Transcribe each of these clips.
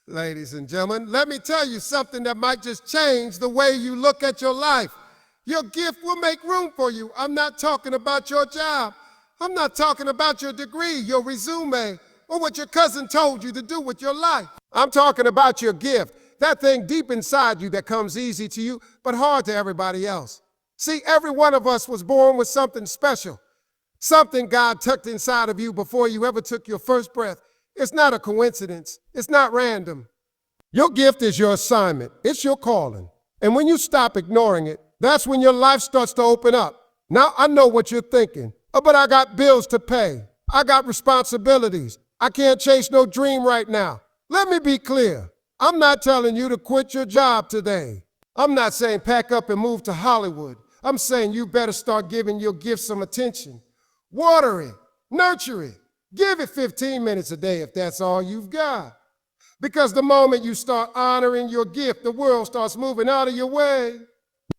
Ladies and gentlemen, let me tell you something that might just change the way you look at your life. Your gift will make room for you. I'm not talking about your job. I'm not talking about your degree, your resume, or what your cousin told you to do with your life. I'm talking about your gift, that thing deep inside you that comes easy to you, but hard to everybody else. See, every one of us was born with something special, something God tucked inside of you before you ever took your first breath. It's not a coincidence. It's not random. Your gift is your assignment. It's your calling. And when you stop ignoring it, that's when your life starts to open up. Now, I know what you're thinking. Oh, but I got bills to pay. I got responsibilities. I can't chase no dream right now. Let me be clear. I'm not telling you to quit your job today. I'm not saying pack up and move to Hollywood. I'm saying you better start giving your gift some attention. Water it. Nurture it. Give it 15 minutes a day if that's all you've got. Because the moment you start honoring your gift, the world starts moving out of your way.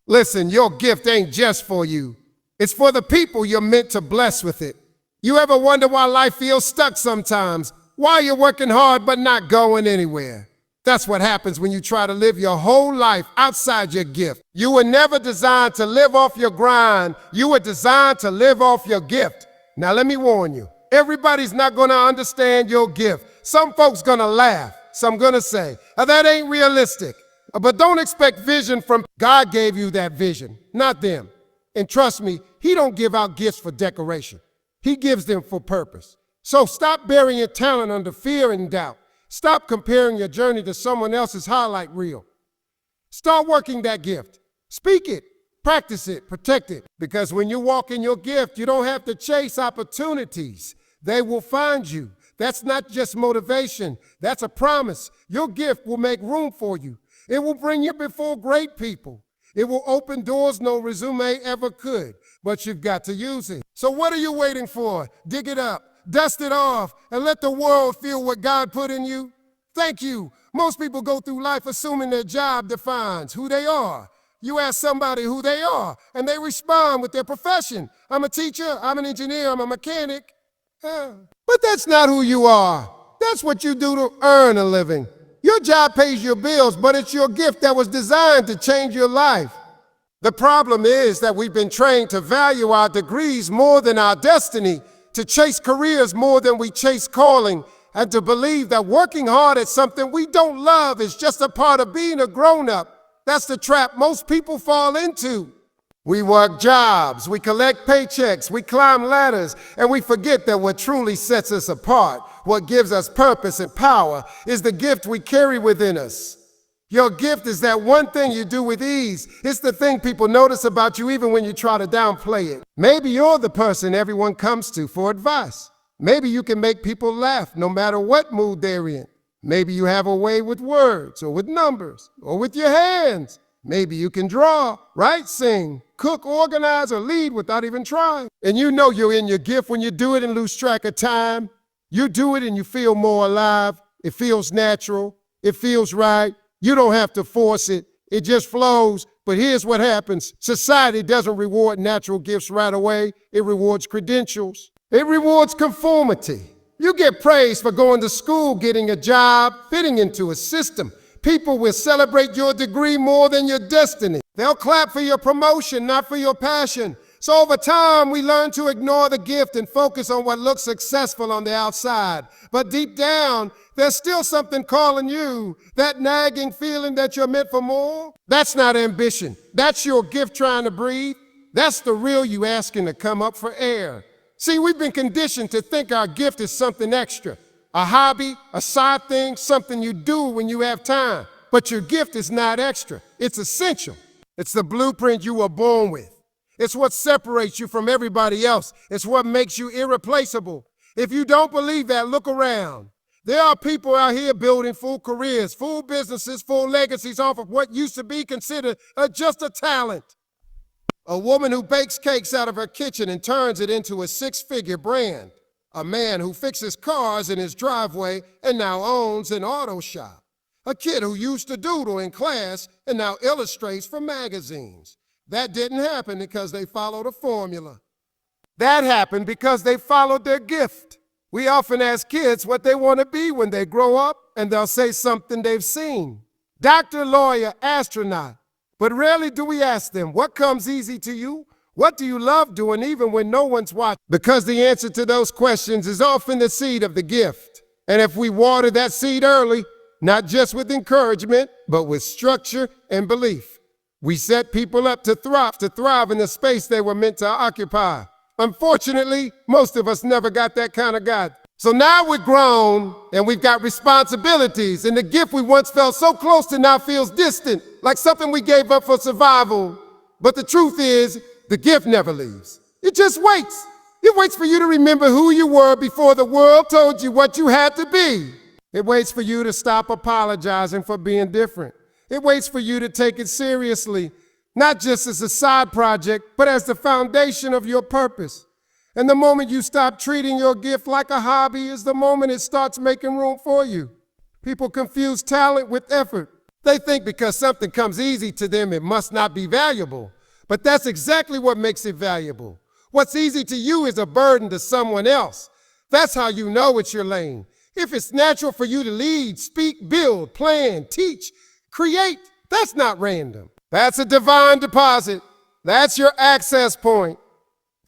Listen, your gift ain't just for you. It's for the people you're meant to bless with it. You ever wonder why life feels stuck sometimes? Why you're working hard but not going anywhere? That's what happens when you try to live your whole life outside your gift. You were never designed to live off your grind. You were designed to live off your gift. Now let me warn you. Everybody's not going to understand your gift. Some folks going to laugh. Some going to say, that ain't realistic. But don't expect vision from God. Gave you that vision, not them. And trust me, he don't give out gifts for decoration. He gives them for purpose. So stop burying your talent under fear and doubt. Stop comparing your journey to someone else's highlight reel. Start working that gift. Speak it. Practice it, protect it, because when you walk in your gift, you don't have to chase opportunities. They will find you. That's not just motivation. That's a promise. Your gift will make room for you. It will bring you before great people. It will open doors no resume ever could, but you've got to use it. So what are you waiting for? Dig it up, dust it off, and let the world feel what God put in you. Thank you. Most people go through life assuming their job defines who they are. You ask somebody who they are, and they respond with their profession. I'm a teacher, I'm an engineer, I'm a mechanic. But that's not who you are. That's what you do to earn a living. Your job pays your bills, but it's your gift that was designed to change your life. The problem is that we've been trained to value our degrees more than our destiny, to chase careers more than we chase calling, and to believe that working hard at something we don't love is just a part of being a grown-up. That's the trap most people fall into. We work jobs, we collect paychecks, we climb ladders, and we forget that what truly sets us apart, what gives us purpose and power, is the gift we carry within us. Your gift is that one thing you do with ease. It's the thing people notice about you even when you try to downplay it. Maybe you're the person everyone comes to for advice. Maybe you can make people laugh no matter what mood they're in. Maybe you have a way with words or with numbers or with your hands. Maybe you can draw, write, sing, cook, organize, or lead without even trying. And you know you're in your gift when you do it and lose track of time. You do it and you feel more alive. It feels natural. It feels right. You don't have to force it. It just flows. But here's what happens. Society doesn't reward natural gifts right away. It rewards credentials. It rewards conformity. You get praised for going to school, getting a job, fitting into a system. People will celebrate your degree more than your destiny. They'll clap for your promotion, not for your passion. So over time, we learn to ignore the gift and focus on what looks successful on the outside. But deep down, there's still something calling you, that nagging feeling that you're meant for more. That's not ambition. That's your gift trying to breathe. That's the real you asking to come up for air. See, we've been conditioned to think our gift is something extra, a hobby, a side thing, something you do when you have time. But your gift is not extra. It's essential. It's the blueprint you were born with. It's what separates you from everybody else. It's what makes you irreplaceable. If you don't believe that, look around. There are people out here building full careers, full businesses, full legacies off of what used to be considered just a talent. A woman who bakes cakes out of her kitchen and turns it into a six-figure brand. A man who fixes cars in his driveway and now owns an auto shop. A kid who used to doodle in class and now illustrates for magazines. That didn't happen because they followed a formula. That happened because they followed their gift. We often ask kids what they want to be when they grow up, and they'll say something they've seen. Doctor, lawyer, astronaut. But rarely do we ask them, what comes easy to you? What do you love doing even when no one's watching? Because the answer to those questions is often the seed of the gift. And if we water that seed early, not just with encouragement, but with structure and belief, we set people up to thrive in the space they were meant to occupy. Unfortunately, most of us never got that kind of guidance. So now we're grown and we've got responsibilities, and the gift we once felt so close to now feels distant, like something we gave up for survival. But the truth is, the gift never leaves. It just waits. It waits for you to remember who you were before the world told you what you had to be. It waits for you to stop apologizing for being different. It waits for you to take it seriously, not just as a side project, but as the foundation of your purpose. And the moment you stop treating your gift like a hobby is the moment it starts making room for you. People confuse talent with effort. They think because something comes easy to them, it must not be valuable. But that's exactly what makes it valuable. What's easy to you is a burden to someone else. That's how you know it's your lane. If it's natural for you to lead, speak, build, plan, teach, create, that's not random. That's a divine deposit. That's your access point.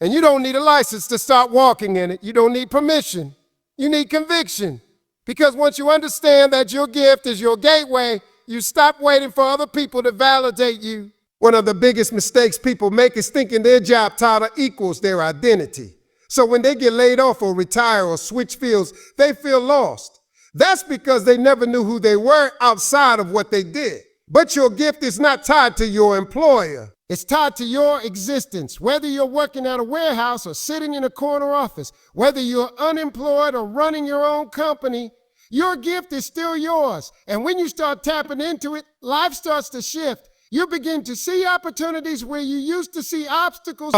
And you don't need a license to start walking in it. You don't need permission. You need conviction. Because once you understand that your gift is your gateway, you stop waiting for other people to validate you. One of the biggest mistakes people make is thinking their job title equals their identity. So when they get laid off or retire or switch fields, they feel lost. That's because they never knew who they were outside of what they did. But your gift is not tied to your employer. It's tied to your existence. Whether you're working at a warehouse or sitting in a corner office, whether you're unemployed or running your own company, your gift is still yours. And when you start tapping into it, life starts to shift. You begin to see opportunities where you used to see obstacles.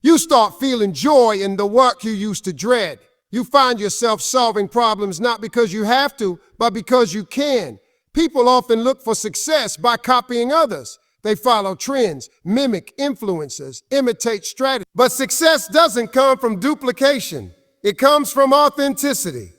You start feeling joy in the work you used to dread. You find yourself solving problems not because you have to, but because you can. People often look for success by copying others. They follow trends, mimic influencers, imitate strategies. But success doesn't come from duplication. It comes from authenticity.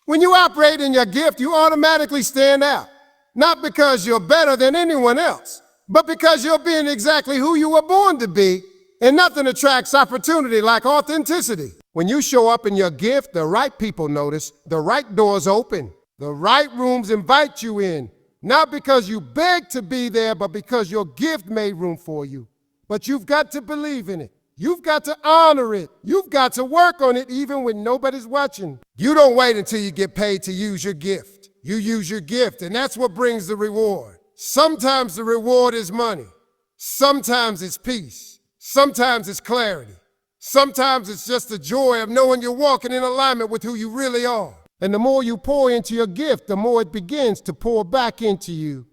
When you operate in your gift, you automatically stand out. Not because you're better than anyone else, but because you're being exactly who you were born to be. And nothing attracts opportunity like authenticity. When you show up in your gift, the right people notice, the right doors open, the right rooms invite you in. Not because you begged to be there, but because your gift made room for you. But you've got to believe in it. You've got to honor it. You've got to work on it even when nobody's watching. You don't wait until you get paid to use your gift. You use your gift, and that's what brings the reward. Sometimes the reward is money. Sometimes it's peace. Sometimes it's clarity. Sometimes it's just the joy of knowing you're walking in alignment with who you really are. And the more you pour into your gift, the more it begins to pour back into you.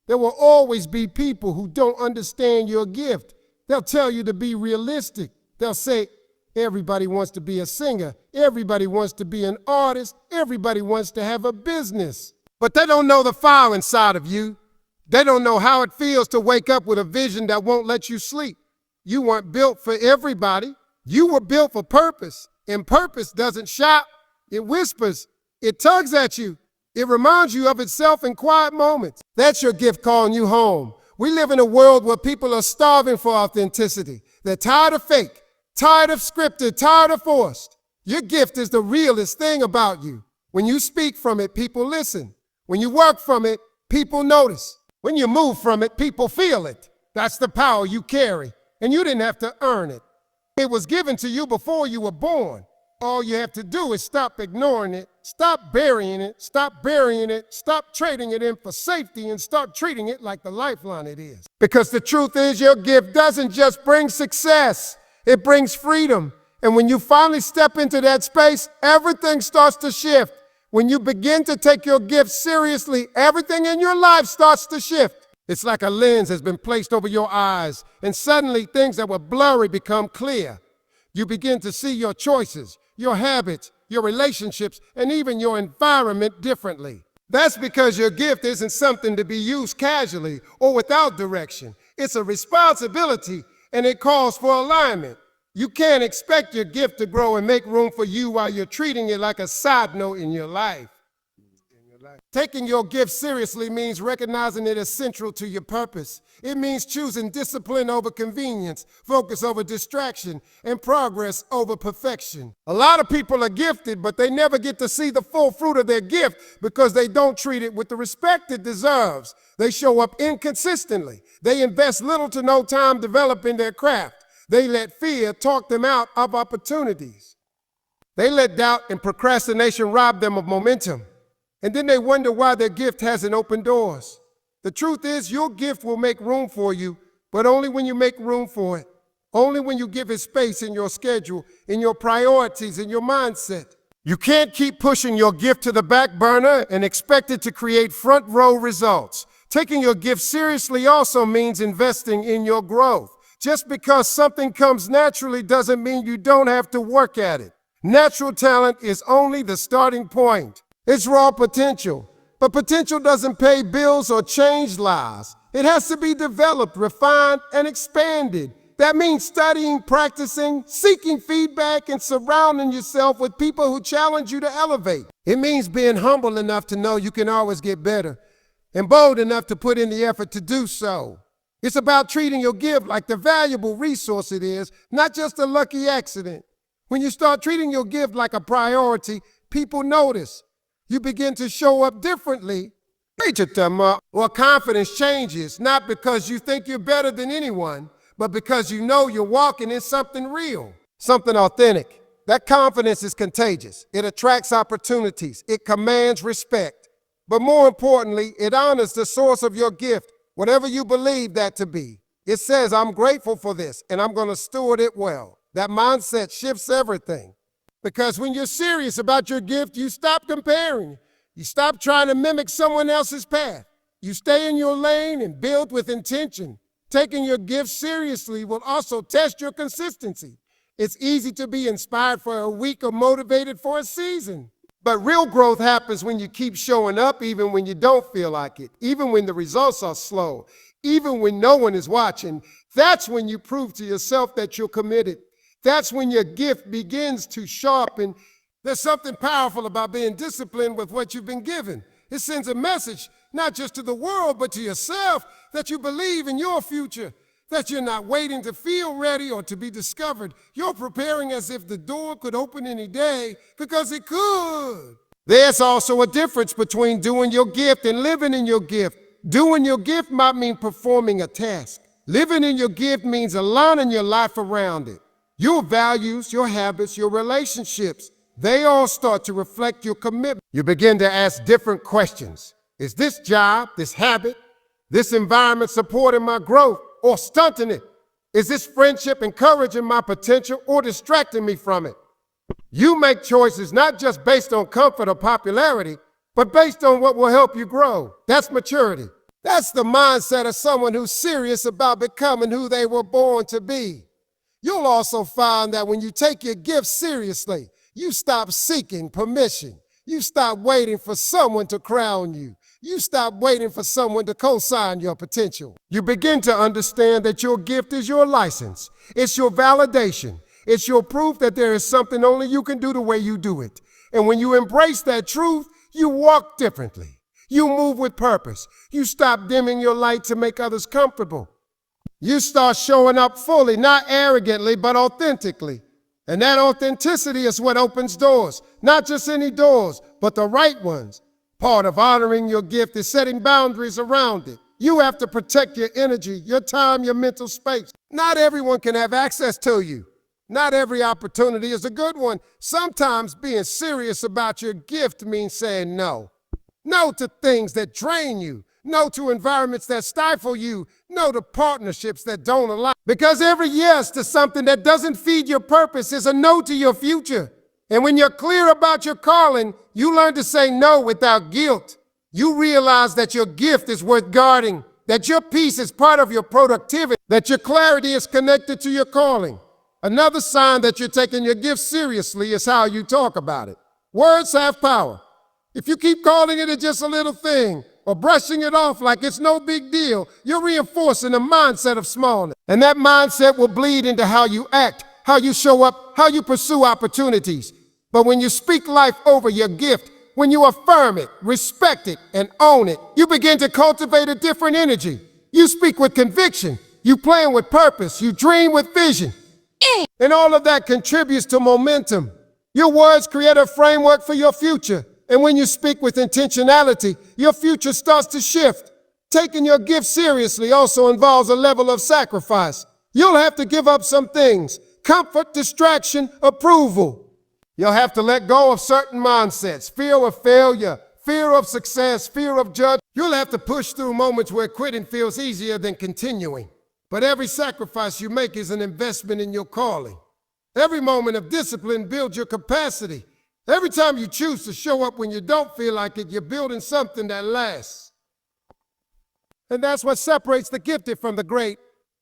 There will always be people who don't understand your gift. They'll tell you to be realistic. They'll say, everybody wants to be a singer. Everybody wants to be an artist. Everybody wants to have a business. But they don't know the fire inside of you. They don't know how it feels to wake up with a vision that won't let you sleep. You weren't built for everybody. You were built for purpose. And purpose doesn't shout. It whispers. It tugs at you. It reminds you of itself in quiet moments. That's your gift calling you home. We live in a world where people are starving for authenticity. They're tired of fake, tired of scripted, tired of forced. Your gift is the realest thing about you. When you speak from it, people listen. When you work from it, people notice. When you move from it, people feel it. That's the power you carry, and you didn't have to earn it. It was given to you before you were born. All you have to do is stop ignoring it, stop burying it, stop trading it in for safety, and start treating it like the lifeline it is. Because the truth is, your gift doesn't just bring success, it brings freedom. And when you finally step into that space, everything starts to shift. When you begin to take your gift seriously, everything in your life starts to shift. It's like a lens has been placed over your eyes, and suddenly things that were blurry become clear. You begin to see your choices, your habits, your relationships, and even your environment differently. That's because your gift isn't something to be used casually or without direction. It's a responsibility, and it calls for alignment. You can't expect your gift to grow and make room for you while you're treating it like a side note in your life. Taking your gift seriously means recognizing it as central to your purpose. It means choosing discipline over convenience, focus over distraction, and progress over perfection. A lot of people are gifted, but they never get to see the full fruit of their gift because they don't treat it with the respect it deserves. They show up inconsistently. They invest little to no time developing their craft. They let fear talk them out of opportunities. They let doubt and procrastination rob them of momentum. And then they wonder why their gift hasn't opened doors. The truth is, your gift will make room for you, but only when you make room for it. Only when you give it space in your schedule, in your priorities, in your mindset. You can't keep pushing your gift to the back burner and expect it to create front row results. Taking your gift seriously also means investing in your growth. Just because something comes naturally doesn't mean you don't have to work at it. Natural talent is only the starting point. It's raw potential, but potential doesn't pay bills or change lives. It has to be developed, refined, and expanded. That means studying, practicing, seeking feedback, and surrounding yourself with people who challenge you to elevate. It means being humble enough to know you can always get better, and bold enough to put in the effort to do so. It's about treating your gift like the valuable resource it is, not just a lucky accident. When you start treating your gift like a priority, people notice. You begin to show up differently. Or confidence changes, not because you think you're better than anyone, but because you know you're walking in something real, something authentic. That confidence is contagious. It attracts opportunities. It commands respect. But more importantly, it honors the source of your gift, whatever you believe that to be. It says, I'm grateful for this, and I'm going to steward it well. That mindset shifts everything. Because when you're serious about your gift, you stop comparing. You stop trying to mimic someone else's path. You stay in your lane and build with intention. Taking your gift seriously will also test your consistency. It's easy to be inspired for a week or motivated for a season. But real growth happens when you keep showing up even when you don't feel like it, even when the results are slow, even when no one is watching. That's when you prove to yourself that you're committed. That's when your gift begins to sharpen. There's something powerful about being disciplined with what you've been given. It sends a message, not just to the world, but to yourself, that you believe in your future, that you're not waiting to feel ready or to be discovered. You're preparing as if the door could open any day, because it could. There's also a difference between doing your gift and living in your gift. Doing your gift might mean performing a task. Living in your gift means aligning your life around it. Your values, your habits, your relationships, they all start to reflect your commitment. You begin to ask different questions. Is this job, this habit, this environment supporting my growth or stunting it? Is this friendship encouraging my potential or distracting me from it? You make choices not just based on comfort or popularity, but based on what will help you grow. That's maturity. That's the mindset of someone who's serious about becoming who they were born to be. You'll also find that when you take your gift seriously, you stop seeking permission. You stop waiting for someone to crown you. You stop waiting for someone to co-sign your potential. You begin to understand that your gift is your license. It's your validation. It's your proof that there is something only you can do the way you do it. And when you embrace that truth, you walk differently. You move with purpose. You stop dimming your light to make others comfortable. You start showing up fully, not arrogantly, but authentically. And that authenticity is what opens doors. Not just any doors, but the right ones. Part of honoring your gift is setting boundaries around it. You have to protect your energy, your time, your mental space. Not everyone can have access to you. Not every opportunity is a good one. Sometimes being serious about your gift means saying no. No to things that drain you. No to environments that stifle you. No to partnerships that don't allow. Because every yes to something that doesn't feed your purpose is a no to your future. And when you're clear about your calling, you learn to say no without guilt. You realize that your gift is worth guarding, that your peace is part of your productivity, that your clarity is connected to your calling. Another sign that you're taking your gift seriously is how you talk about it. Words have power. If you keep calling it just a little thing, or brushing it off like it's no big deal, you're reinforcing a mindset of smallness. And that mindset will bleed into how you act, how you show up, how you pursue opportunities. But when you speak life over your gift, when you affirm it, respect it, and own it, you begin to cultivate a different energy. You speak with conviction, you plan with purpose, you dream with vision. And all of that contributes to momentum. Your words create a framework for your future. And when you speak with intentionality, your future starts to shift. Taking your gift seriously also involves a level of sacrifice. You'll have to give up some things: comfort, distraction, approval. You'll have to let go of certain mindsets: fear of failure, fear of success, fear of judgment. You'll have to push through moments where quitting feels easier than continuing. But every sacrifice you make is an investment in your calling. Every moment of discipline builds your capacity. Every time you choose to show up when you don't feel like it, you're building something that lasts. And that's what separates the gifted from the great.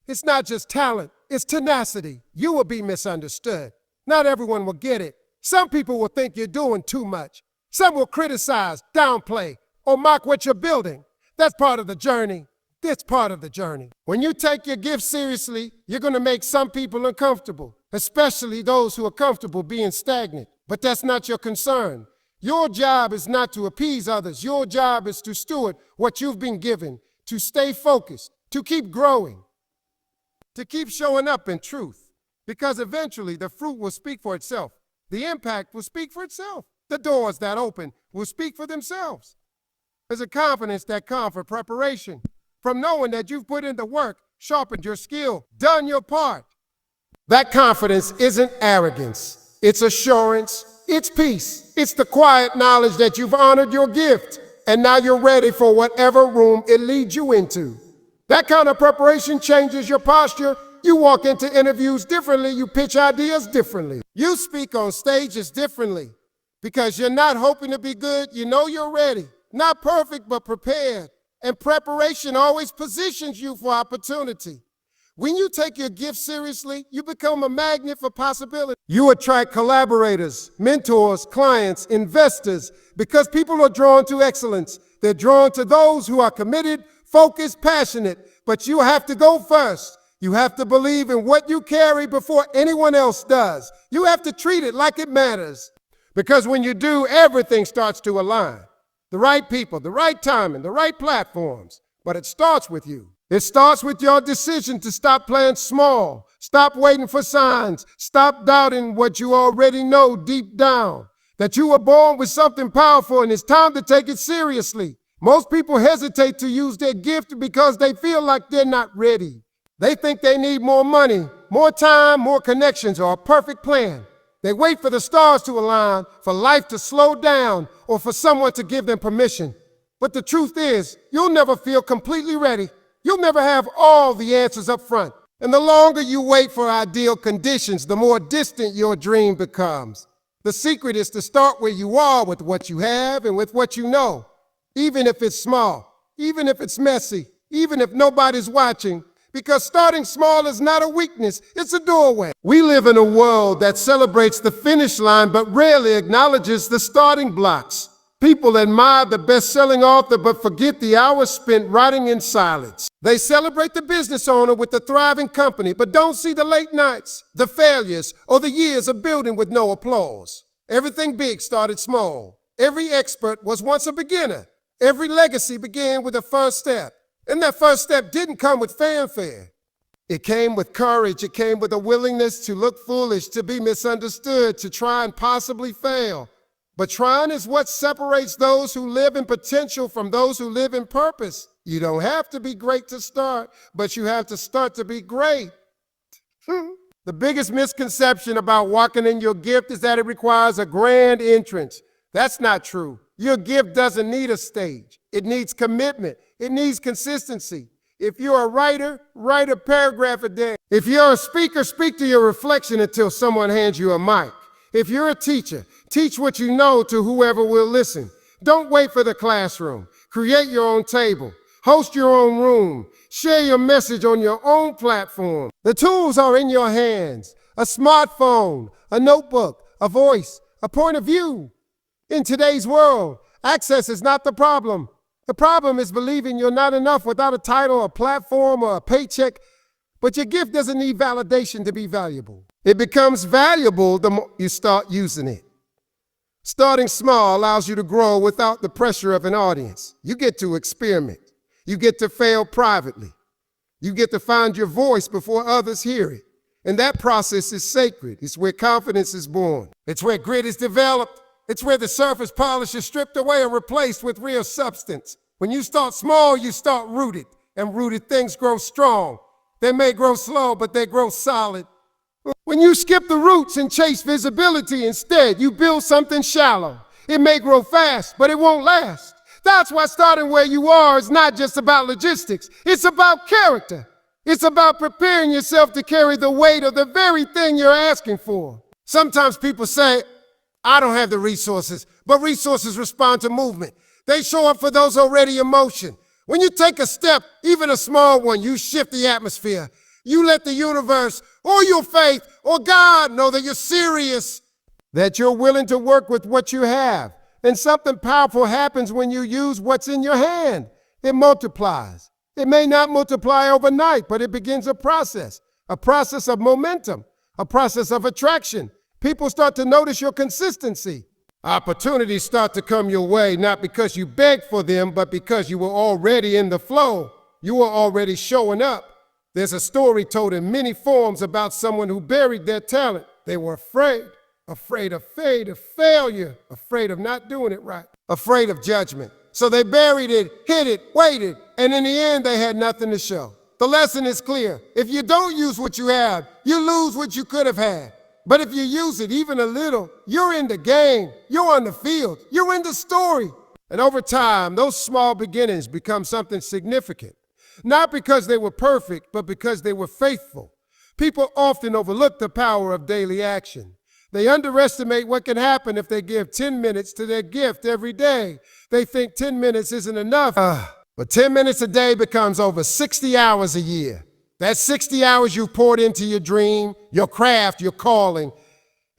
It's not just talent, it's tenacity. You will be misunderstood. Not everyone will get it. Some people will think you're doing too much. Some will criticize, downplay, or mock what you're building. That's part of the journey. That's part of the journey. When you take your gift seriously, you're going to make some people uncomfortable, especially those who are comfortable being stagnant. But that's not your concern. Your job is not to appease others. Your job is to steward what you've been given, to stay focused, to keep growing, to keep showing up in truth. Because eventually the fruit will speak for itself. The impact will speak for itself. The doors that open will speak for themselves. There's a confidence that comes from preparation, from knowing that you've put in the work, sharpened your skill, done your part. That confidence isn't arrogance. It's assurance. It's peace. It's the quiet knowledge that you've honored your gift, and now you're ready for whatever room it leads you into. That kind of preparation changes your posture. You walk into interviews differently. You pitch ideas differently. You speak on stages differently because you're not hoping to be good. You know you're ready. Not perfect, but prepared. And preparation always positions you for opportunity. When you take your gift seriously, you become a magnet for possibility. You attract collaborators, mentors, clients, investors, because people are drawn to excellence. They're drawn to those who are committed, focused, passionate. But you have to go first. You have to believe in what you carry before anyone else does. You have to treat it like it matters. Because when you do, everything starts to align. The right people, the right timing, the right platforms. But it starts with you. It starts with your decision to stop playing small. Stop waiting for signs. Stop doubting what you already know deep down. That you were born with something powerful and it's time to take it seriously. Most people hesitate to use their gift because they feel like they're not ready. They think they need more money, more time, more connections, or a perfect plan. They wait for the stars to align, for life to slow down, or for someone to give them permission. But the truth is, you'll never feel completely ready. You'll never have all the answers up front. And the longer you wait for ideal conditions, the more distant your dream becomes. The secret is to start where you are with what you have and with what you know. Even if it's small, even if it's messy, even if nobody's watching. Because starting small is not a weakness, it's a doorway. We live in a world that celebrates the finish line but rarely acknowledges the starting blocks. People admire the best-selling author but forget the hours spent writing in silence. They celebrate the business owner with the thriving company but don't see the late nights, the failures, or the years of building with no applause. Everything big started small. Every expert was once a beginner. Every legacy began with a first step. And that first step didn't come with fanfare. It came with courage. It came with a willingness to look foolish, to be misunderstood, to try and possibly fail. But trying is what separates those who live in potential from those who live in purpose. You don't have to be great to start, but you have to start to be great. The biggest misconception about walking in your gift is that it requires a grand entrance. That's not true. Your gift doesn't need a stage. It needs commitment. It needs consistency. If you're a writer, write a paragraph a day. If you're a speaker, speak to your reflection until someone hands you a mic. If you're a teacher, teach what you know to whoever will listen. Don't wait for the classroom. Create your own table. Host your own room. Share your message on your own platform. The tools are in your hands. A smartphone, a notebook, a voice, a point of view. In today's world, access is not the problem. The problem is believing you're not enough without a title, a platform, or a paycheck. But your gift doesn't need validation to be valuable. It becomes valuable the more you start using it. Starting small allows you to grow without the pressure of an audience. You get to experiment. You get to fail privately. You get to find your voice before others hear it. And that process is sacred. It's where confidence is born. It's where grit is developed. It's where the surface polish is stripped away and replaced with real substance. When you start small, you start rooted. And rooted things grow strong. They may grow slow, but they grow solid. When you skip the roots and chase visibility instead, you build something shallow. It may grow fast, but it won't last. That's why starting where you are is not just about logistics. It's about character. It's about preparing yourself to carry the weight of the very thing you're asking for. Sometimes people say, I don't have the resources, but resources respond to movement. They show up for those already in motion. When you take a step, even a small one, you shift the atmosphere. You let the universe or your faith or God know that you're serious, that you're willing to work with what you have. And something powerful happens when you use what's in your hand. It multiplies. It may not multiply overnight, but it begins a process of momentum, a process of attraction. People start to notice your consistency. Opportunities start to come your way, not because you begged for them, but because you were already in the flow. You were already showing up. There's a story told in many forms about someone who buried their talent. They were afraid of failure, afraid of not doing it right, afraid of judgment. So they buried it, hid it, waited, and in the end, they had nothing to show. The lesson is clear. If you don't use what you have, you lose what you could have had. But if you use it even a little, you're in the game, you're on the field, you're in the story. And over time, those small beginnings become something significant. Not because they were perfect, but because they were faithful. People often overlook the power of daily action. They underestimate what can happen if they give 10 minutes to their gift every day. They think 10 minutes isn't enough. But 10 minutes a day becomes over 60 hours a year. That's 60 hours you've poured into your dream, your craft, your calling.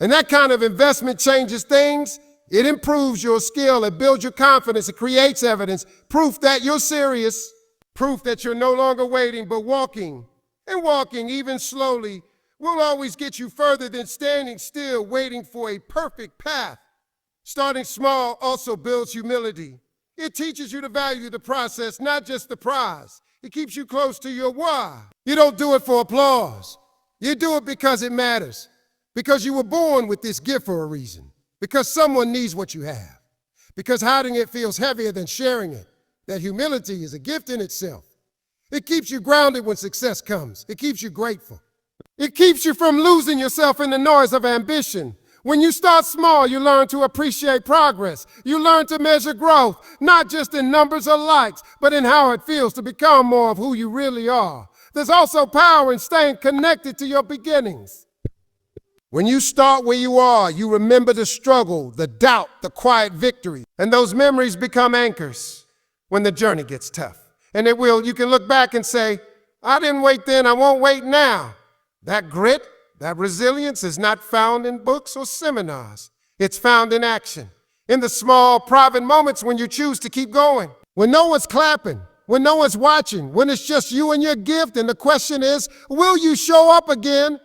And that kind of investment changes things. It improves your skill, it builds your confidence, it creates evidence, proof that you're serious. Proof that you're no longer waiting, but walking. And walking, even slowly, will always get you further than standing still, waiting for a perfect path. Starting small also builds humility. It teaches you to value the process, not just the prize. It keeps you close to your why. You don't do it for applause. You do it because it matters. Because you were born with this gift for a reason. Because someone needs what you have. Because hiding it feels heavier than sharing it. That humility is a gift in itself. It keeps you grounded when success comes. It keeps you grateful. It keeps you from losing yourself in the noise of ambition. When you start small, you learn to appreciate progress. You learn to measure growth, not just in numbers or likes, but in how it feels to become more of who you really are. There's also power in staying connected to your beginnings. When you start where you are, you remember the struggle, the doubt, the quiet victory, and those memories become anchors. When the journey gets tough. And it will, you can look back and say, I didn't wait then, I won't wait now. That grit, that resilience is not found in books or seminars. It's found in action, in the small, private moments when you choose to keep going. When no one's clapping, when no one's watching, when it's just you and your gift, and the question is, will you show up again?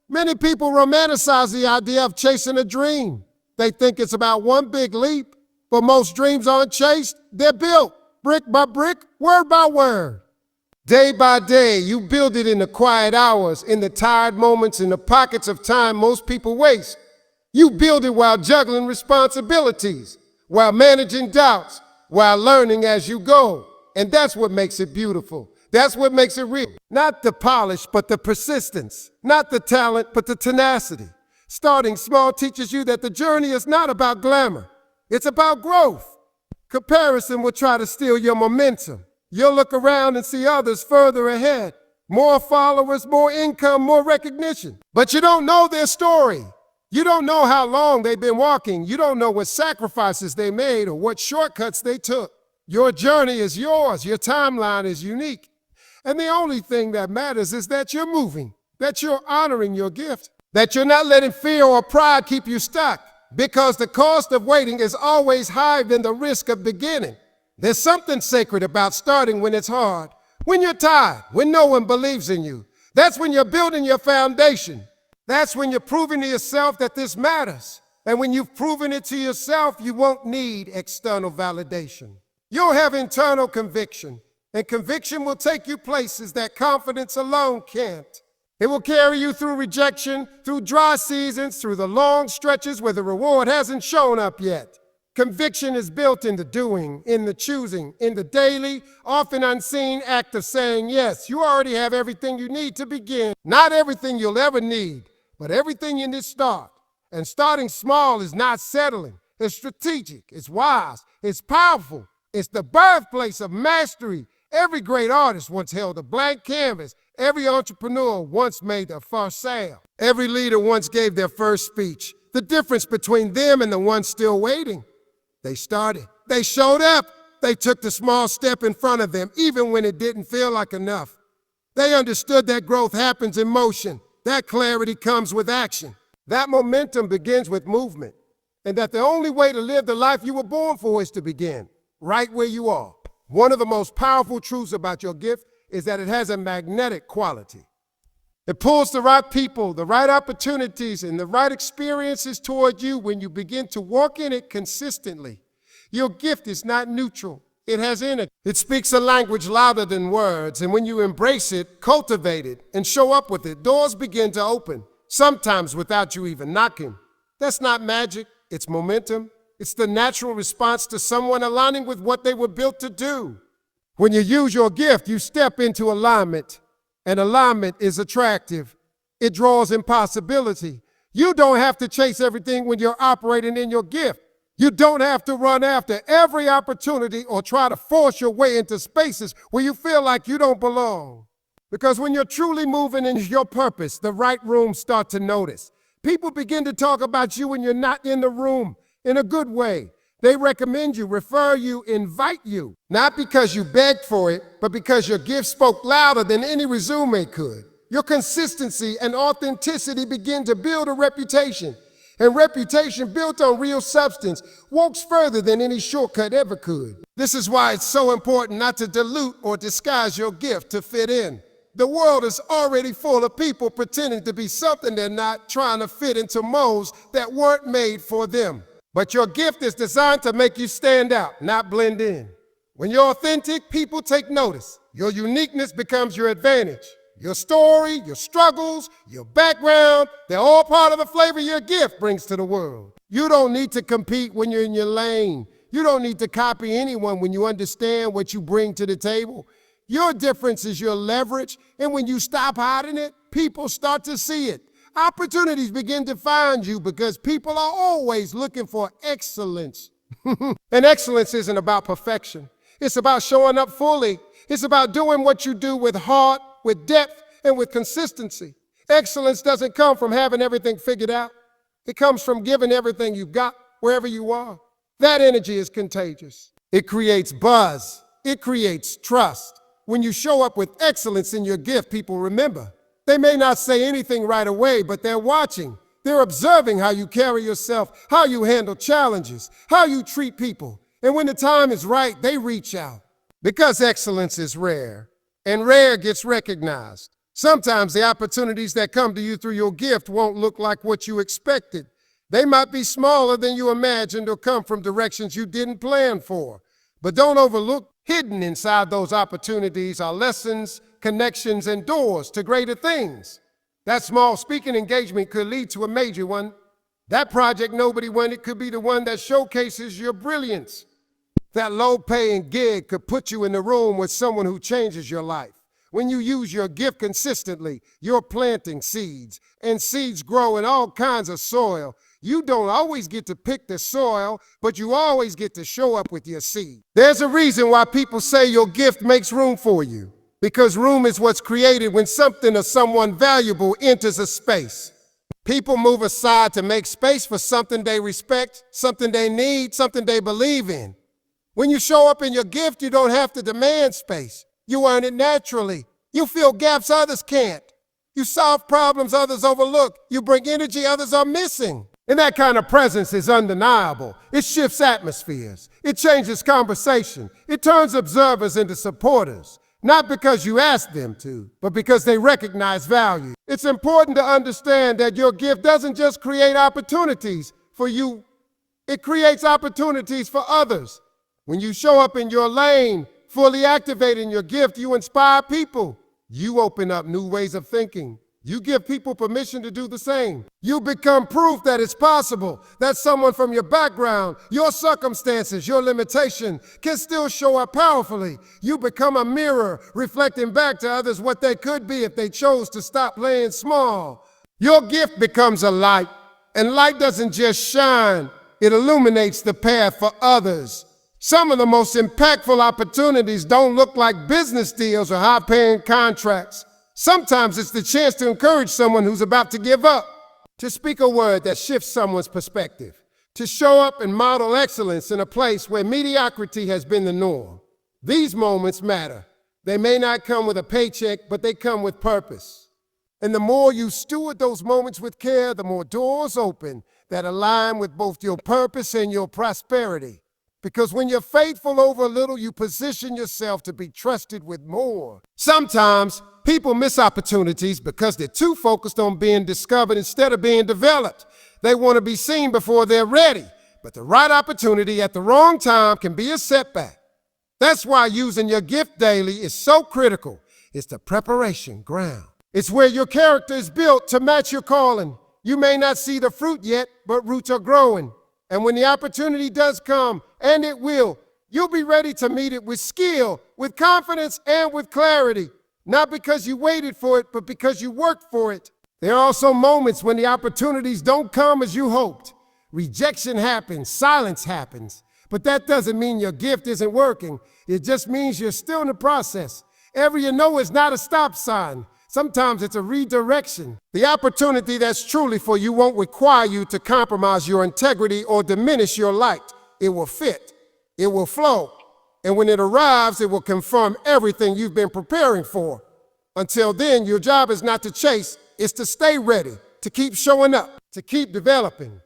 Many people romanticize the idea of chasing a dream. They think it's about one big leap, but most dreams aren't chased, they're built. Brick by brick, word by word. Day by day, you build it in the quiet hours, in the tired moments, in the pockets of time most people waste. You build it while juggling responsibilities, while managing doubts, while learning as you go. And that's what makes it beautiful. That's what makes it real. Not the polish, but the persistence. Not the talent, but the tenacity. Starting small teaches you that the journey is not about glamour. It's about growth. Comparison will try to steal your momentum. You'll look around and see others further ahead. More followers, more income, more recognition. But you don't know their story. You don't know how long they've been walking. You don't know what sacrifices they made or what shortcuts they took. Your journey is yours. Your timeline is unique. And the only thing that matters is that you're moving, that you're honoring your gift, that you're not letting fear or pride keep you stuck. Because the cost of waiting is always higher than the risk of beginning. There's something sacred about starting when it's hard, when you're tired, when no one believes in you. That's when you're building your foundation. That's when you're proving to yourself that this matters. And when you've proven it to yourself, you won't need external validation. You'll have internal conviction, and conviction will take you places that confidence alone can't. It will carry you through rejection, through dry seasons, through the long stretches where the reward hasn't shown up yet. Conviction is built in the doing, in the choosing, in the daily, often unseen act of saying yes. You already have everything you need to begin. Not everything you'll ever need, but everything you need to start. And starting small is not settling. It's strategic, it's wise, it's powerful. It's the birthplace of mastery. Every great artist once held a blank canvas. Every entrepreneur once made their first sale. Every leader once gave their first speech. The difference between them and the ones still waiting: they started. They showed up. They took the small step in front of them, even when it didn't feel like enough. They understood that growth happens in motion. That clarity comes with action. That momentum begins with movement. And that the only way to live the life you were born for is to begin right where you are. One of the most powerful truths about your gift is that it has a magnetic quality. It pulls the right people, the right opportunities, and the right experiences toward you when you begin to walk in it consistently. Your gift is not neutral. It has energy. It speaks a language louder than words, and when you embrace it, cultivate it, and show up with it, doors begin to open, sometimes without you even knocking. That's not magic. It's momentum. It's the natural response to someone aligning with what they were built to do. When you use your gift, you step into alignment, and alignment is attractive. It draws in possibility. You don't have to chase everything when you're operating in your gift. You don't have to run after every opportunity or try to force your way into spaces where you feel like you don't belong. Because when you're truly moving in your purpose, the right rooms start to notice. People begin to talk about you when you're not in the room, in a good way. They recommend you, refer you, invite you, not because you begged for it, but because your gift spoke louder than any resume could. Your consistency and authenticity begin to build a reputation, and reputation built on real substance walks further than any shortcut ever could. This is why it's so important not to dilute or disguise your gift to fit in. The world is already full of people pretending to be something they're not, trying to fit into molds that weren't made for them. But your gift is designed to make you stand out, not blend in. When you're authentic, people take notice. Your uniqueness becomes your advantage. Your story, your struggles, your background, they're all part of the flavor your gift brings to the world. You don't need to compete when you're in your lane. You don't need to copy anyone when you understand what you bring to the table. Your difference is your leverage, and when you stop hiding it, people start to see it. Opportunities begin to find you because people are always looking for excellence. And excellence isn't about perfection. It's about showing up fully. It's about doing what you do with heart, with depth, and with consistency. Excellence doesn't come from having everything figured out. It comes from giving everything you've got wherever you are. That energy is contagious. It creates buzz. It creates trust. When you show up with excellence in your gift, people remember. They may not say anything right away, but they're watching. They're observing how you carry yourself, how you handle challenges, how you treat people. And when the time is right, they reach out. Because excellence is rare, and rare gets recognized. Sometimes the opportunities that come to you through your gift won't look like what you expected. They might be smaller than you imagined or come from directions you didn't plan for. But don't overlook, hidden inside those opportunities are lessons, connections, and doors to greater things. That small speaking engagement could lead to a major one. That project nobody wanted could be the one that showcases your brilliance. That low-paying gig could put you in the room with someone who changes your life. When you use your gift consistently, you're planting seeds, and seeds grow in all kinds of soil. You don't always get to pick the soil, but you always get to show up with your seed. There's a reason why people say your gift makes room for you. Because room is what's created when something or someone valuable enters a space. People move aside to make space for something they respect, something they need, something they believe in. When you show up in your gift, you don't have to demand space. You earn it naturally. You fill gaps others can't. You solve problems others overlook. You bring energy others are missing. And that kind of presence is undeniable. It shifts atmospheres. It changes conversation. It turns observers into supporters. Not because you asked them to, but because they recognize value. It's important to understand that your gift doesn't just create opportunities for you, it creates opportunities for others. When you show up in your lane, fully activating your gift, you inspire people. You open up new ways of thinking. You give people permission to do the same. You become proof that it's possible, that someone from your background, your circumstances, your limitation can still show up powerfully. You become a mirror, reflecting back to others what they could be if they chose to stop playing small. Your gift becomes a light, and light doesn't just shine, it illuminates the path for others. Some of the most impactful opportunities don't look like business deals or high-paying contracts. Sometimes it's the chance to encourage someone who's about to give up, to speak a word that shifts someone's perspective, to show up and model excellence in a place where mediocrity has been the norm. These moments matter. They may not come with a paycheck, but they come with purpose. And the more you steward those moments with care, the more doors open that align with both your purpose and your prosperity. Because when you're faithful over a little, you position yourself to be trusted with more. Sometimes people miss opportunities because they're too focused on being discovered instead of being developed. They want to be seen before they're ready, but the right opportunity at the wrong time can be a setback. That's why using your gift daily is so critical. It's the preparation ground. It's where your character is built to match your calling. You may not see the fruit yet, but roots are growing. And when the opportunity does come, and it will, you'll be ready to meet it with skill, with confidence, and with clarity. Not because you waited for it, but because you worked for it. There are also moments when the opportunities don't come as you hoped. Rejection happens, silence happens. But that doesn't mean your gift isn't working. It just means you're still in the process. Every no is not a stop sign. Sometimes it's a redirection. The opportunity that's truly for you won't require you to compromise your integrity or diminish your light. It will fit. It will flow. And when it arrives, it will confirm everything you've been preparing for. Until then, your job is not to chase, it's to stay ready, to keep showing up, to keep developing,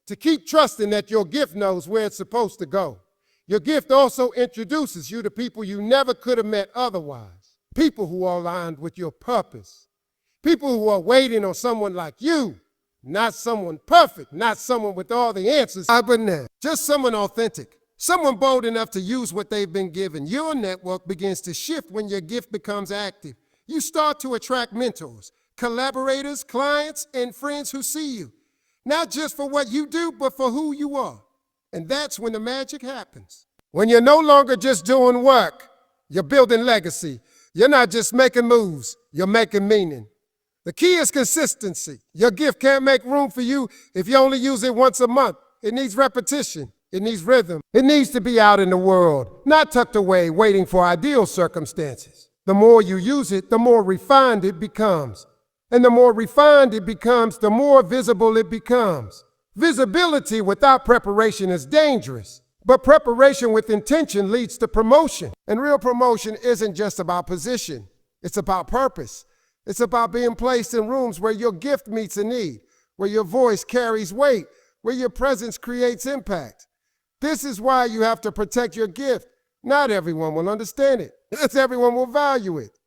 to keep trusting that your gift knows where it's supposed to go. Your gift also introduces you to people you never could have met otherwise. People who are aligned with your purpose. People who are waiting on someone like you. Not someone perfect, not someone with all the answers. Just someone authentic. Someone bold enough to use what they've been given. Your network begins to shift when your gift becomes active. You start to attract mentors, collaborators, clients, and friends who see you. Not just for what you do, but for who you are. And that's when the magic happens. When you're no longer just doing work, you're building legacy. You're not just making moves, you're making meaning. The key is consistency. Your gift can't make room for you if you only use it once a month. It needs repetition. It needs rhythm. It needs to be out in the world, not tucked away, waiting for ideal circumstances. The more you use it, the more refined it becomes. And the more refined it becomes, the more visible it becomes. Visibility without preparation is dangerous. But preparation with intention leads to promotion. And real promotion isn't just about position. It's about purpose. It's about being placed in rooms where your gift meets a need, where your voice carries weight, where your presence creates impact. This is why you have to protect your gift. Not everyone will understand it. Not everyone will value it.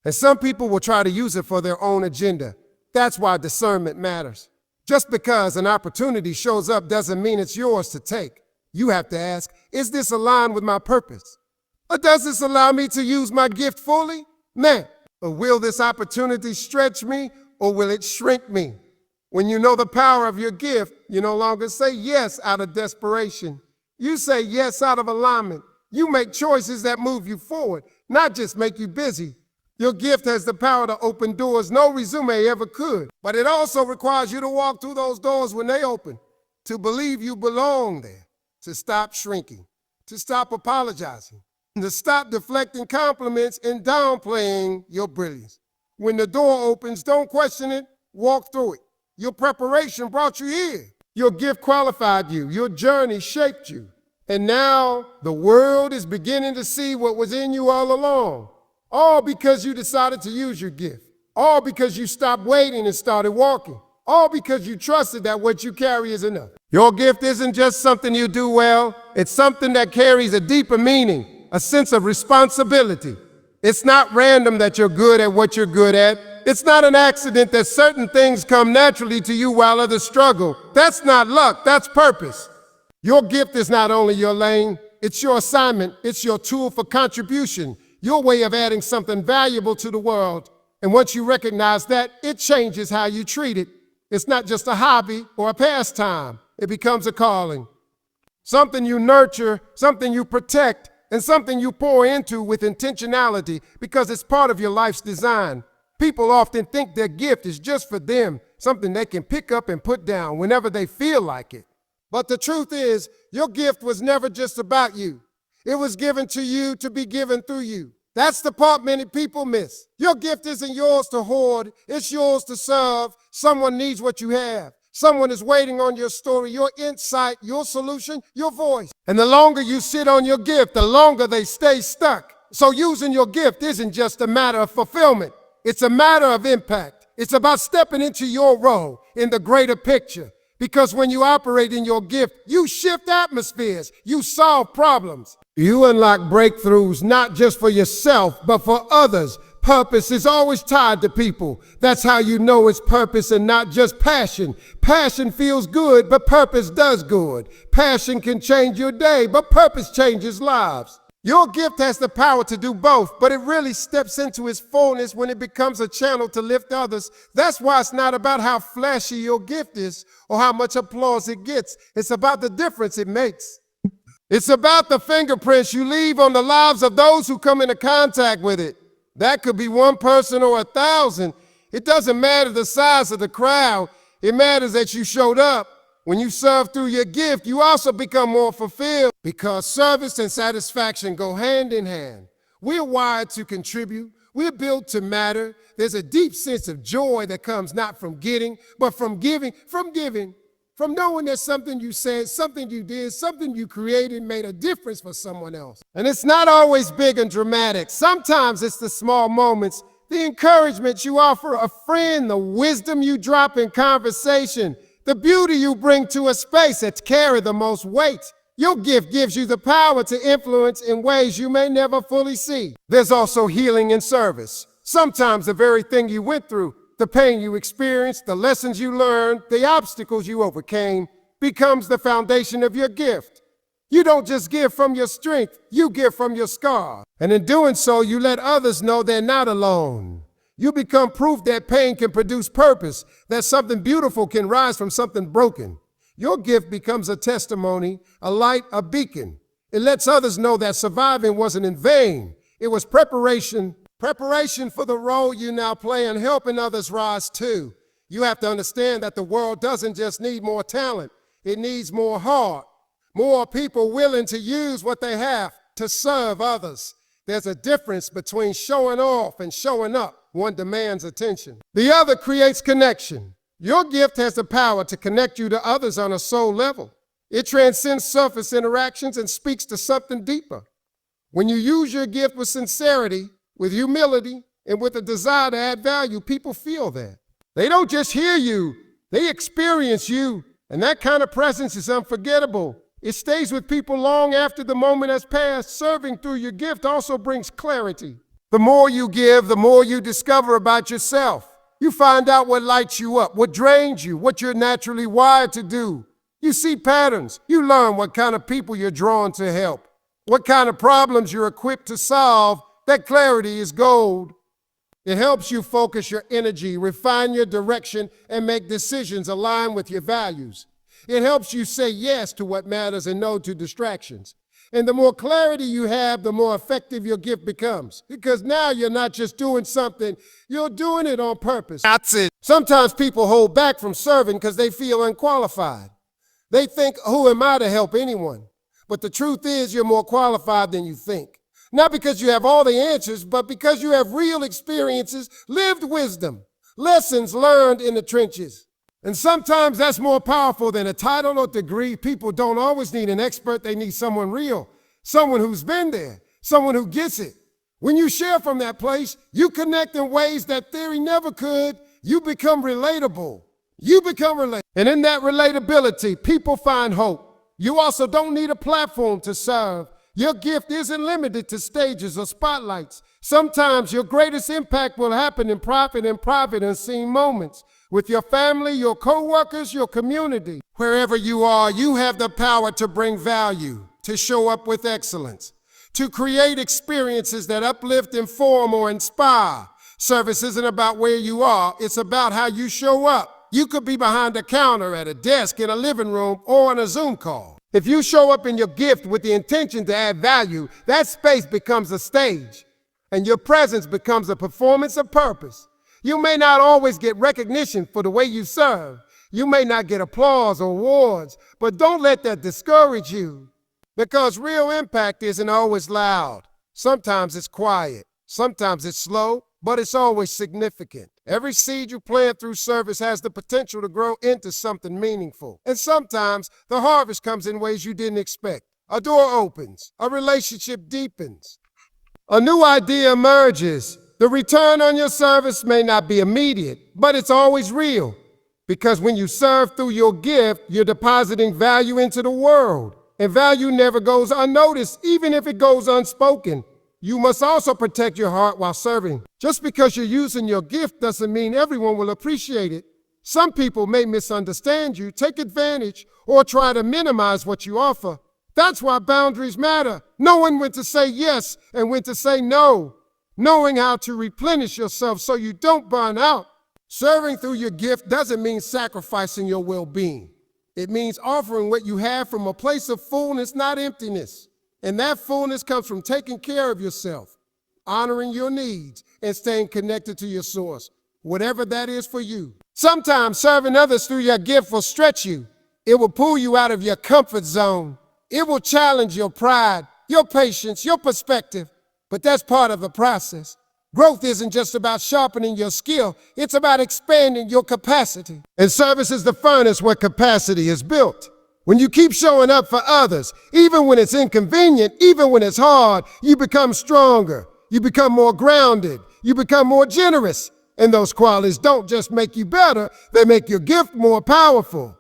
And some people will try to use it for their own agenda. That's why discernment matters. Just because an opportunity shows up doesn't mean it's yours to take. You have to ask, is this aligned with my purpose? Or does this allow me to use my gift fully? Or will this opportunity stretch me, or will it shrink me? When you know the power of your gift, you no longer say yes out of desperation. You say yes out of alignment. You make choices that move you forward, not just make you busy. Your gift has the power to open doors no resume ever could, but it also requires you to walk through those doors when they open, to believe you belong there. To stop shrinking, to stop apologizing, to stop deflecting compliments and downplaying your brilliance. When the door opens, don't question it, walk through it. Your preparation brought you here. Your gift qualified you. Your journey shaped you. And now the world is beginning to see what was in you all along. All because you decided to use your gift. All because you stopped waiting and started walking. All because you trusted that what you carry is enough. Your gift isn't just something you do well. It's something that carries a deeper meaning, a sense of responsibility. It's not random that you're good at what you're good at. It's not an accident that certain things come naturally to you while others struggle. That's not luck, that's purpose. Your gift is not only your lane, it's your assignment, it's your tool for contribution, your way of adding something valuable to the world. And once you recognize that, it changes how you treat it. It's not just a hobby or a pastime, it becomes a calling. Something you nurture, something you protect, and something you pour into with intentionality because it's part of your life's design. People often think their gift is just for them, something they can pick up and put down whenever they feel like it. But the truth is, your gift was never just about you. It was given to you to be given through you. That's the part many people miss. Your gift isn't yours to hoard, it's yours to serve. Someone needs what you have. Someone is waiting on your story, your insight, your solution, your voice. And the longer you sit on your gift, the longer they stay stuck. So using your gift isn't just a matter of fulfillment. It's a matter of impact. It's about stepping into your role in the greater picture. Because when you operate in your gift, you shift atmospheres, you solve problems. You unlock breakthroughs, not just for yourself, but for others. Purpose is always tied to people. That's how you know it's purpose and not just passion. Passion feels good, but purpose does good. Passion can change your day, but purpose changes lives. Your gift has the power to do both, but it really steps into its fullness when it becomes a channel to lift others. That's why it's not about how flashy your gift is or how much applause it gets. It's about the difference it makes. It's about the fingerprints you leave on the lives of those who come into contact with it. That could be one person or 1,000. It doesn't matter the size of the crowd. It matters that you showed up. When you serve through your gift, you also become more fulfilled because service and satisfaction go hand in hand. We're wired to contribute. We're built to matter. There's a deep sense of joy that comes not from getting, but from giving, from knowing that something you said, something you did, something you created made a difference for someone else. And it's not always big and dramatic. Sometimes it's the small moments, the encouragement you offer a friend, the wisdom you drop in conversation, the beauty you bring to a space that carry the most weight. Your gift gives you the power to influence in ways you may never fully see. There's also healing in service. Sometimes the very thing you went through, the pain you experienced, the lessons you learned, the obstacles you overcame, becomes the foundation of your gift. You don't just give from your strength, you give from your scars. And in doing so, you let others know they're not alone. You become proof that pain can produce purpose, that something beautiful can rise from something broken. Your gift becomes a testimony, a light, a beacon. It lets others know that surviving wasn't in vain. It was preparation for the role you now play in helping others rise too. You have to understand that the world doesn't just need more talent. It needs more heart, more people willing to use what they have to serve others. There's a difference between showing off and showing up. One demands attention. The other creates connection. Your gift has the power to connect you to others on a soul level. It transcends surface interactions and speaks to something deeper. When you use your gift with sincerity, with humility, and with a desire to add value, people feel that. They don't just hear you, they experience you. And that kind of presence is unforgettable. It stays with people long after the moment has passed. Serving through your gift also brings clarity. The more you give, the more you discover about yourself. You find out what lights you up, what drains you, what you're naturally wired to do. You see patterns. You learn what kind of people you're drawn to help, what kind of problems you're equipped to solve. That clarity is gold. It helps you focus your energy, refine your direction, and make decisions aligned with your values. It helps you say yes to what matters and no to distractions. And the more clarity you have, the more effective your gift becomes. Because now you're not just doing something, you're doing it on purpose. That's it. Sometimes people hold back from serving because they feel unqualified. They think, who am I to help anyone? But the truth is you're more qualified than you think. Not because you have all the answers, but because you have real experiences, lived wisdom, lessons learned in the trenches. And sometimes that's more powerful than a title or degree. People don't always need an expert. They need someone real, someone who's been there, someone who gets it. When you share from that place, you connect in ways that theory never could. You become relatable. And in that relatability, people find hope. You also don't need a platform to serve. Your gift isn't limited to stages or spotlights. Sometimes your greatest impact will happen in private unseen moments with your family, your co-workers, your community. Wherever you are, you have the power to bring value, to show up with excellence, to create experiences that uplift, inform, or inspire. Service isn't about where you are, it's about how you show up. You could be behind a counter, at a desk, in a living room, or on a Zoom call. If you show up in your gift with the intention to add value, that space becomes a stage, and your presence becomes a performance of purpose. You may not always get recognition for the way you serve. You may not get applause or awards, but don't let that discourage you. Because real impact isn't always loud. Sometimes it's quiet. Sometimes it's slow, but it's always significant. Every seed you plant through service has the potential to grow into something meaningful. And sometimes the harvest comes in ways you didn't expect. A door opens, a relationship deepens, a new idea emerges. The return on your service may not be immediate, but it's always real. Because when you serve through your gift, you're depositing value into the world. And value never goes unnoticed, even if it goes unspoken. You must also protect your heart while serving. Just because you're using your gift doesn't mean everyone will appreciate it. Some people may misunderstand you, take advantage, or try to minimize what you offer. That's why boundaries matter. Knowing when to say yes and when to say no. Knowing how to replenish yourself so you don't burn out. Serving through your gift doesn't mean sacrificing your well-being. It means offering what you have from a place of fullness, not emptiness. And that fullness comes from taking care of yourself, honoring your needs, and staying connected to your source, whatever that is for you. Sometimes serving others through your gift will stretch you. It will pull you out of your comfort zone. It will challenge your pride, your patience, your perspective. But that's part of the process. Growth isn't just about sharpening your skill. It's about expanding your capacity. And service is the furnace where capacity is built. When you keep showing up for others, even when it's inconvenient, even when it's hard, you become stronger. You become more grounded. You become more generous. And those qualities don't just make you better, they make your gift more powerful.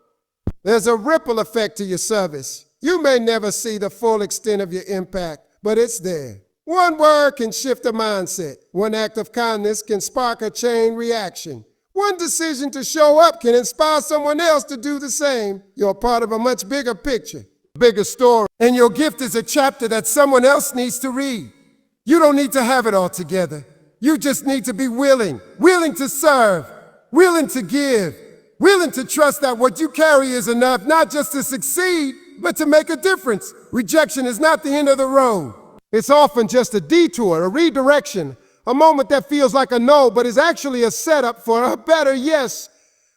There's a ripple effect to your service. You may never see the full extent of your impact, but it's there. One word can shift a mindset. One act of kindness can spark a chain reaction. One decision to show up can inspire someone else to do the same. You're part of a much bigger picture, bigger story. And your gift is a chapter that someone else needs to read. You don't need to have it all together. You just need to be willing to serve, willing to give, willing to trust that what you carry is enough, not just to succeed, but to make a difference. Rejection is not the end of the road. It's often just a detour, a redirection, a moment that feels like a no, but is actually a setup for a better yes.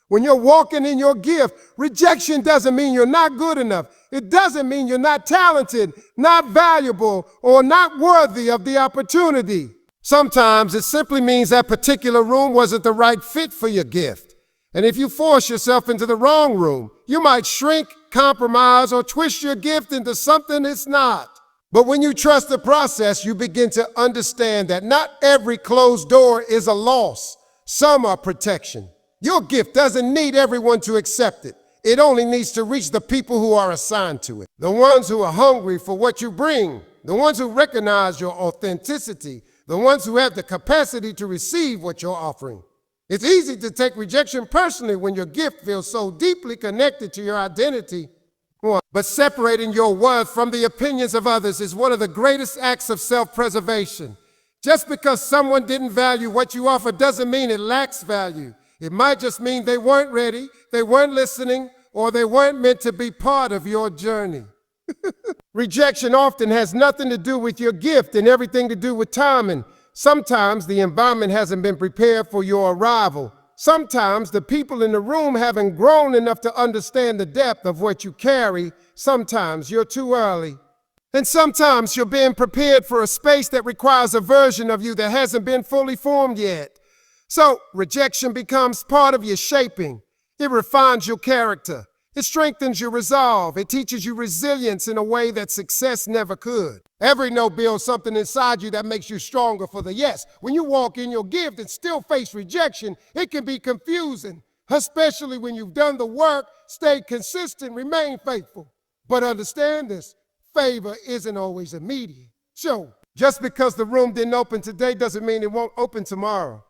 When you're walking in your gift, rejection doesn't mean you're not good enough. It doesn't mean you're not talented, not valuable, or not worthy of the opportunity. Sometimes it simply means that particular room wasn't the right fit for your gift. And if you force yourself into the wrong room, you might shrink, compromise, or twist your gift into something it's not. But when you trust the process, you begin to understand that not every closed door is a loss. Some are protection. Your gift doesn't need everyone to accept it. It only needs to reach the people who are assigned to it. The ones who are hungry for what you bring, the ones who recognize your authenticity, the ones who have the capacity to receive what you're offering. It's easy to take rejection personally when your gift feels so deeply connected to your identity. But separating your worth from the opinions of others is one of the greatest acts of self-preservation. Just because someone didn't value what you offer doesn't mean it lacks value. It might just mean they weren't ready, they weren't listening, or they weren't meant to be part of your journey. Rejection often has nothing to do with your gift and everything to do with timing. Sometimes the environment hasn't been prepared for your arrival. Sometimes the people in the room haven't grown enough to understand the depth of what you carry. Sometimes you're too early. And sometimes you're being prepared for a space that requires a version of you that hasn't been fully formed yet. So rejection becomes part of your shaping. It refines your character. It strengthens your resolve. It teaches you resilience in a way that success never could. Every no builds something inside you that makes you stronger for the yes. When you walk in your gift and still face rejection, it can be confusing, especially when you've done the work, stayed consistent, remained faithful. But understand this, Favor isn't always immediate. So, just because the room didn't open today doesn't mean it won't open tomorrow.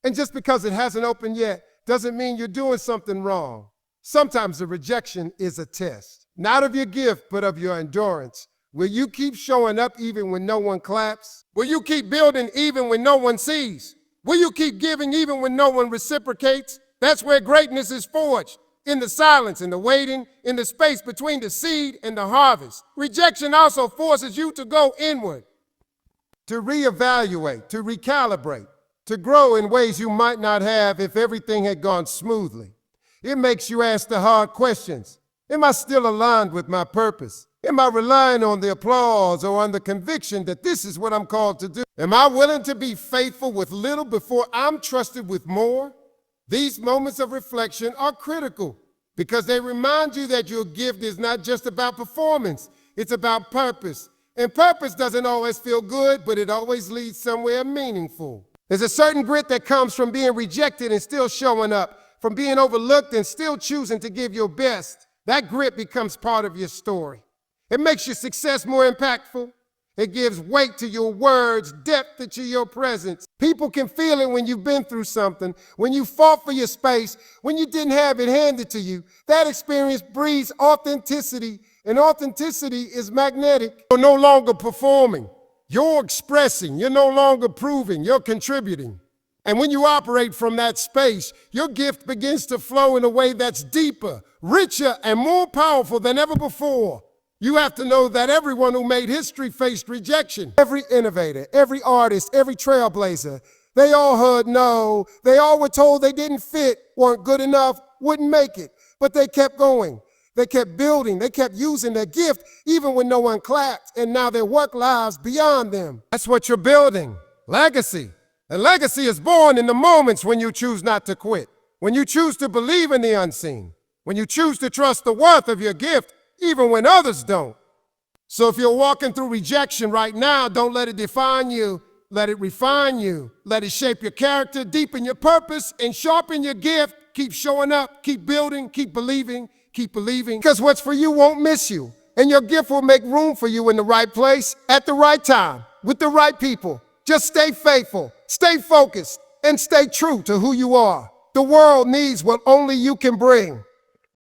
And just because it hasn't opened yet doesn't mean you're doing something wrong. Sometimes the rejection is a test, not of your gift, but of your endurance. Will you keep showing up even when no one claps? Will you keep building even when no one sees? Will you keep giving even when no one reciprocates? That's where greatness is forged. In the silence, in the waiting, in the space between the seed and the harvest. Rejection also forces you to go inward, to reevaluate, to recalibrate, to grow in ways you might not have if everything had gone smoothly. It makes you ask the hard questions. Am I still aligned with my purpose? Am I relying on the applause or on the conviction that this is what I'm called to do? Am I willing to be faithful with little before I'm trusted with more? These moments of reflection are critical because they remind you that your gift is not just about performance, it's about purpose. And purpose doesn't always feel good, but it always leads somewhere meaningful. There's a certain grit that comes from being rejected and still showing up, from being overlooked and still choosing to give your best. That grit becomes part of your story. It makes your success more impactful. It gives weight to your words, depth to your presence. People can feel it when you've been through something, when you fought for your space, when you didn't have it handed to you. That experience breeds authenticity, and authenticity is magnetic. You're no longer performing. You're expressing. You're no longer proving. You're contributing. And when you operate from that space, your gift begins to flow in a way that's deeper, richer, and more powerful than ever before. You have to know that everyone who made history faced rejection. Every innovator, every artist, every trailblazer, they all heard no. They all were told they didn't fit, weren't good enough, wouldn't make it. But they kept going. They kept building. They kept using their gift even when no one clapped. And now their work lies beyond them. That's what you're building. Legacy. And legacy is born in the moments when you choose not to quit. When you choose to believe in the unseen. When you choose to trust the worth of your gift even when others don't. So if you're walking through rejection right now, don't let it define you. Let it refine you. Let it shape your character, deepen your purpose, and sharpen your gift. Keep showing up, keep building, keep believing, keep believing. Because what's for you won't miss you. And your gift will make room for you in the right place, at the right time, with the right people. Just stay faithful, stay focused, and stay true to who you are. The world needs what only you can bring.